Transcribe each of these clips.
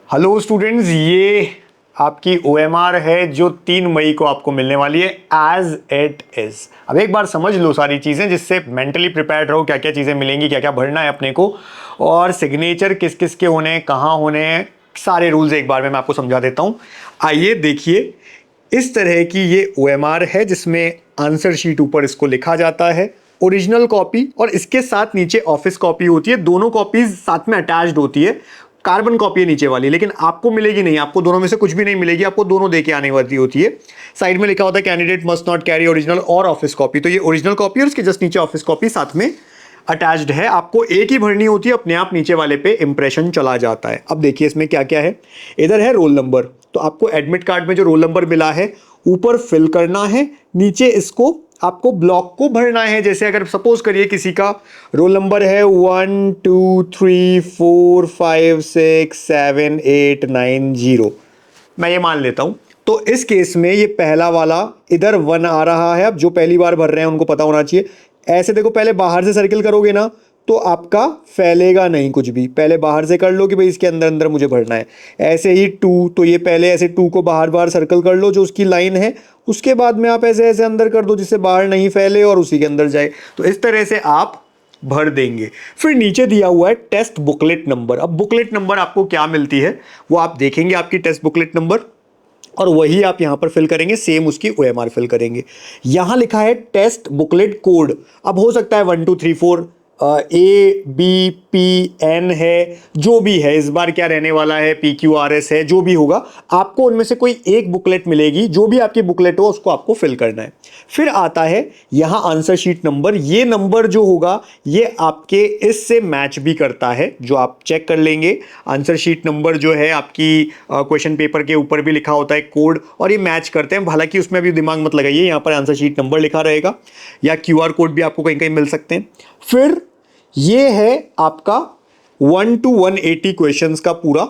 Hello students, ये आपकी OMR है जो 3 मई को आपको मिलने वाली है एज इट इज। अब एक बार समझ लो सारी चीज़ें, जिससे मेंटली प्रिपेयर्ड रहो, क्या क्या चीज़ें मिलेंगी, क्या क्या भरना है अपने को, और सिग्नेचर किस किस के होने हैं, कहाँ होने हैं, सारे रूल्स एक बार में मैं आपको समझा देता हूँ। आइए देखिए, इस तरह की ये OMR है जिसमें आंसर शीट ऊपर इसको लिखा जाता है, ओरिजिनल कॉपी, और इसके साथ नीचे ऑफिस कॉपी होती है। दोनों कॉपीज साथ में अटैच्ड होती है। कार्बन कॉपी है नीचे वाली, लेकिन आपको मिलेगी नहीं, आपको दोनों में से कुछ भी नहीं मिलेगी, आपको दोनों देके आने वाली होती है। साइड में लिखा होता है candidate must not carry original और ऑफिस कॉपी। तो ये ओरिजिनल कॉपी और उसके जस्ट नीचे ऑफिस कॉपी साथ में अटैच्ड है। आपको एक ही भरनी होती है, अपने आप नीचे वाले पे इंप्रेशन चला जाता है। अब देखिए इसमें क्या क्या है। इधर है रोल नंबर, तो आपको एडमिट कार्ड में जो रोल नंबर मिला है ऊपर फिल करना है, नीचे इसको आपको ब्लॉक को भरना है। जैसे अगर सपोज करिए किसी का रोल नंबर है 1 2 3 4 5 6 7 8 9 0, मैं ये मान लेता हूं। तो इस केस में ये पहला वाला इधर 1 आ रहा है। अब जो पहली बार भर रहे हैं उनको पता होना चाहिए। ऐसे देखो, पहले बाहर से सर्किल करोगे ना तो आपका फैलेगा नहीं कुछ भी। पहले बाहर से कर लो कि भाई इसके अंदर अंदर मुझे भरना है। ऐसे ही 2, तो ये पहले ऐसे 2 को बाहर बाहर सर्कल कर लो जो उसकी लाइन है, उसके बाद में आप ऐसे ऐसे अंदर कर दो जिससे बाहर नहीं फैले और उसी के अंदर जाए। तो इस तरह से आप भर देंगे। फिर नीचे दिया हुआ है टेस्ट बुकलेट नंबर। अब बुकलेट नंबर आपको क्या मिलती है वो आप देखेंगे, आपकी टेस्ट बुकलेट नंबर, और वही आप यहां पर फिल करेंगे, सेम उसकी OMR फिल करेंगे। यहां लिखा है टेस्ट बुकलेट कोड। अब हो सकता है 1 2 3 4 ABPN है, जो भी है। इस बार क्या रहने वाला है, PQRS है, जो भी होगा आपको उनमें से कोई एक बुकलेट मिलेगी। जो भी आपकी बुकलेट हो उसको आपको फिल करना है। फिर आता है यहां आंसर शीट नंबर। ये नंबर जो होगा ये आपके इससे मैच भी करता है, जो आप चेक कर लेंगे। आंसर शीट नंबर जो है आपकी क्वेश्चन पेपर के ऊपर भी लिखा होता है कोड, और ये मैच करते हैं। हालांकि उसमें भी दिमाग मत लगाइए, यहां पर आंसर शीट नंबर लिखा रहेगा, या QR कोड भी आपको कहीं कहीं मिल सकते हैं। फिर ये है आपका 1 to 180 क्वेश्चंस का पूरा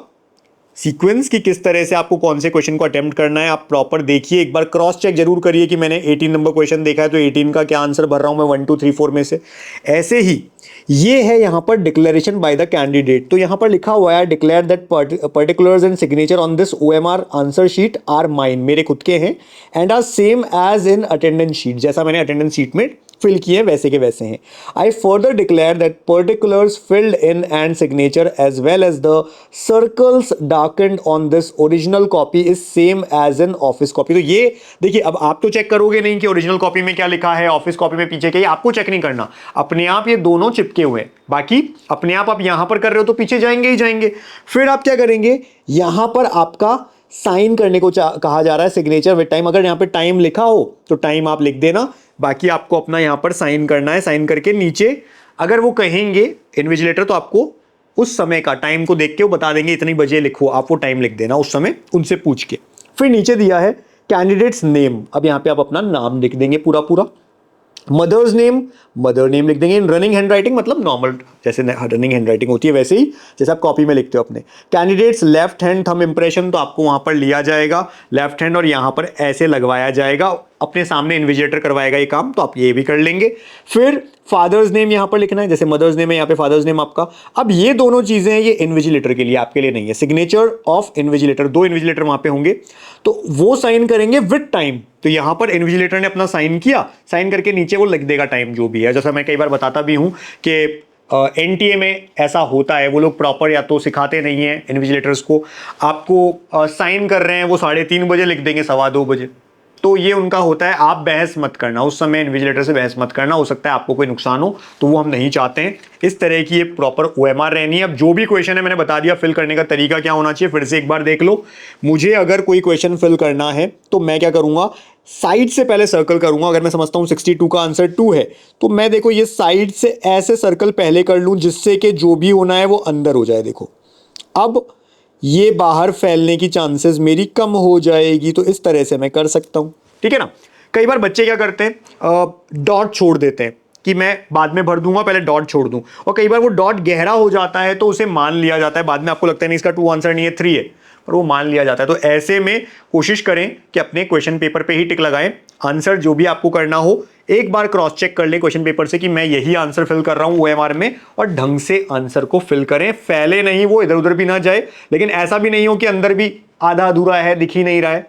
सीक्वेंस, कि किस तरह से आपको कौन से क्वेश्चन को अटेम्प्ट करना है। आप प्रॉपर देखिए, एक बार क्रॉस चेक जरूर करिए कि मैंने 18 नंबर क्वेश्चन देखा है तो 18 का क्या आंसर भर रहा हूं मैं 1 2 3 4 में से। ऐसे ही ये है यहां पर डिक्लेरेशन बाय द कैंडिडेट। तो यहां पर लिखा हुआ है declare that particulars and signature on this OMR answer sheet are mine, मेरे खुद के हैं, and are same as in attendance sheet, जैसा मैंने अटेंडेंस शीट में फिल किए वैसे के वैसे हैं। I further declare that particulars filled in and signature as well as the circles darkened on this original copy is same as in office copy. तो ये देखिए, अब आप तो चेक करोगे नहीं कि ओरिजिनल कॉपी में क्या लिखा है, ऑफिस कॉपी में पीछे क्या, ये आपको चेक नहीं करना। अपने आप ये दोनों चिपके हुए हैं। बाकी अपने आप यहां पर कर रहे हो तो पीछे जाएंगे ही जाएंगे। फिर आप क्या करेंगे, यहां पर आपका साइन करने को कहा जा रहा है, सिग्नेचर विद टाइम। अगर यहां पे टाइम लिखा हो तो टाइम आप लिख देना, बाकी आपको अपना यहां पर साइन करना है। साइन करके नीचे अगर वो कहेंगे इन्विजिलेटर तो आपको उस समय का टाइम को देख के वो बता देंगे इतनी बजे लिखो, आप वो टाइम लिख देना उस समय उनसे पूछ के। फिर नीचे दिया है कैंडिडेट्स नेम। अब यहां पे आप अपना नाम लिख देंगे पूरा पूरा। मदर्स नेम, मदर नेम लिख देंगे इन रनिंग हैंडराइटिंग, मतलब नॉर्मल जैसे रनिंग हैंडराइटिंग होती है वैसे ही, जैसे आप कॉपी में लिखते हो अपने। Candidates left hand thumb impression, तो आपको वहां पर लिया जाएगा लेफ्ट हैंड और यहां पर ऐसे लगवाया जाएगा, अपने सामने इन्विजिलेटर करवाएगा ये काम, तो आप ये भी कर लेंगे। फिर फादर्स नेम यहां पर लिखना है, जैसे मदर्स नेम है यहाँ पे फादर्स नेम आपका। अब ये दोनों चीजें हैं, ये इन्विजिलेटर के लिए, आपके लिए नहीं है। सिग्नेचर ऑफ इन्विजिलेटर, 2 इन्विजिलेटर वहां पे होंगे तो वो साइन करेंगे विद टाइम। तो यहां पर इन्विजिलेटर ने अपना साइन किया, साइन करके नीचे वो लिख देगा टाइम जो भी है। जैसा मैं कई बार बताता भी हूं कि NTA में ऐसा होता है, वो लोग प्रॉपर या तो सिखाते नहीं है इन्विजिलेटर्स को, आपको साइन कर रहे हैं वो 3:30 बजे लिख देंगे 2:15 बजे, तो ये उनका होता है। आप बहस मत करना उस समय, इन्विजिलेटर से बहस मत करना, हो सकता है आपको कोई नुकसान हो, तो वो हम नहीं चाहते हैं। इस तरह की ये प्रॉपर OMR रहनी है। अब जो भी क्वेश्चन है मैंने बता दिया, फिल करने का तरीका क्या होना चाहिए, फिर से एक बार देख लो। मुझे अगर कोई क्वेश्चन फिल करना है तो मैं क्या करूंगा, साइड से पहले सर्कल करूंगा। अगर मैं समझता हूं 62 का आंसर 2 है तो मैं देखो ये साइड से ऐसे सर्कल पहले कर लूं जिससे कि जो भी होना है वो अंदर हो जाए। देखो अब ये बाहर फैलने की चांसेस मेरी कम हो जाएगी, तो इस तरह से मैं कर सकता हूं, ठीक है ना। कई बार बच्चे क्या करते हैं, डॉट छोड़ देते हैं कि मैं बाद में भर दूंगा, पहले डॉट छोड़ दूं, और कई बार वो डॉट गहरा हो जाता है तो उसे मान लिया जाता है। बाद में आपको लगता है नहीं इसका 2 आंसर नहीं है 3 है, और वो मान लिया जाता है। तो ऐसे में कोशिश करें कि अपने क्वेश्चन पेपर पे ही टिक लगाएं आंसर जो भी आपको करना हो एक बार क्रॉस चेक कर ले क्वेश्चन पेपर से कि मैं यही आंसर फिल कर रहा हूं OMR में, और ढंग से आंसर को फिल करें, फैले नहीं, वो इधर उधर भी ना जाए, लेकिन ऐसा भी नहीं हो कि अंदर भी आधा अधूरा है, दिख ही नहीं रहा है।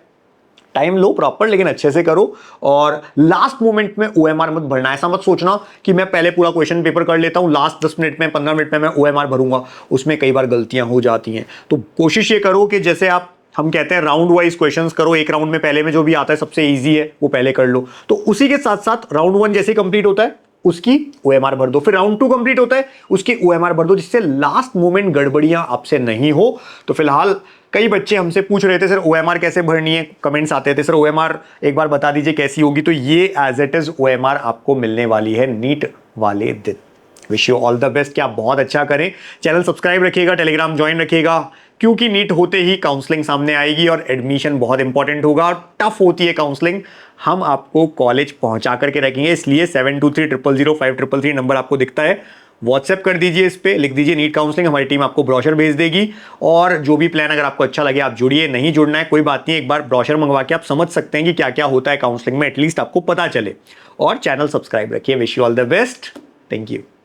टाइम लो प्रॉपर, लेकिन अच्छे से करो, और लास्ट मोमेंट में OMR मत भरना। ऐसा मत सोचना कि मैं पहले पूरा क्वेश्चन पेपर कर लेता हूं, लास्ट 10 मिनट में 15 मिनट में मैं OMR भरूंगा, उसमें कई बार गलतियां हो जाती हैं। तो कोशिश ये करो कि जैसे हम कहते हैं राउंड वाइज क्वेश्चंस करो, एक राउंड में पहले में जो भी आता है सबसे इजी है वो पहले कर लो, तो उसी के साथ साथ राउंड 1 जैसे कंप्लीट होता है उसकी OMR भर दो, फिर राउंड 2 कंप्लीट होता है उसकी OMR भर दो, जिससे लास्ट मोमेंट गड़बड़ियां आपसे नहीं हो। तो फिलहाल कई बच्चे हमसे पूछ रहे थे सर OMR कैसे भरनी है, कमेंट्स आते थे सर OMR एक बार बता दीजिए कैसी होगी, तो ये एज इट इज OMR आपको मिलने वाली है नीट वाले दिन। Wish you all the best कि आप बहुत अच्छा करें। चैनल सब्सक्राइब रखिएगा, टेलीग्राम ज्वाइन रखिएगा, क्योंकि नीट होते ही काउंसलिंग सामने आएगी और एडमिशन बहुत इंपॉर्टेंट होगा। टफ होती है काउंसलिंग, हम आपको कॉलेज पहुंचा करके रखेंगे, इसलिए 72300533 नंबर आपको दिखता है, व्हाट्सएप कर दीजिए, इस पे लिख दीजिए नीट काउंसलिंग, हमारी टीम आपको ब्रोशर भेज देगी। और जो भी प्लान अगर आपको अच्छा लगे आप जुड़िए, नहीं जुड़ना है कोई बात नहीं, एक बार ब्रोशर मंगवा के आप समझ सकते हैं कि क्या क्या होता है काउंसलिंग में, एटलीस्ट आपको पता चले। और चैनल सब्सक्राइब रखिए। Wish you all the best, thank you.